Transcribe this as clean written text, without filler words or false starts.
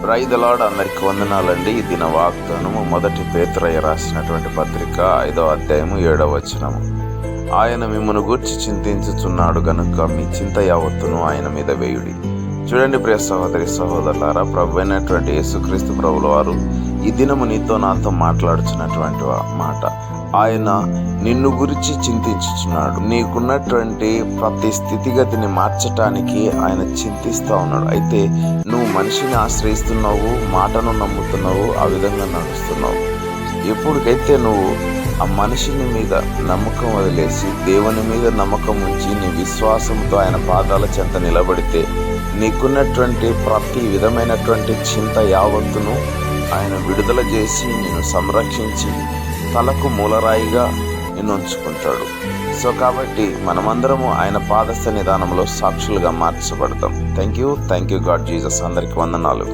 Praise the lord. అందరికి వందనాలండి. ఈ దిన వాగ్దానము 1 పేతురు రాసినటువంటి పత్రిక 5వ అధ్యాయము 7వ వచనము. ఆయన మిమ్మల్ని గూర్చి చింతించుచున్నాడు గనుక మీ చింత యావత్తును ఆయన మీద వేయుడి. చూడండి ప్రియ సహోదరి సహోదరులారా, ప్రభు అయినటువంటి యేసుక్రీస్తు ప్రభుల వారు ఈ దినము నీతో నాతో మాట్లాడుచున్నటువంటి మాట. ఆయన నిన్ను గురించి చింతించుచున్నాడు. నీకున్నటువంటి ప్రతి స్థితిగతిని మార్చటానికి ఆయన చింతిస్తూ ఉన్నాడు. అయితే నువ్వు మనిషిని ఆశ్రయిస్తున్నావు, మాటను నమ్ముతున్నావు, ఆ విధంగా నడుస్తున్నావు. ఎప్పటికైతే నువ్వు ఆ మనిషిని మీద నమ్మకం వదిలేసి దేవుని మీద నమ్మకం ఉంచి నీ విశ్వాసంతో ఆయన పాదాల చెంత నిలబడితే నీకున్నటువంటి ప్రతి విధమైనటువంటి చింత యావత్తును ఆయన విడుదల చేసి నిన్ను సంరక్షించి తలకు మూలరాయిగా నిన్ను ఉంచుకుంటాడు. సో కాబట్టి మనమందరము ఆయన పాద సన్నిధానంలో సాక్షులుగా మార్చబడతాం. Thank you God Jesus. అందరికి వందనాలు.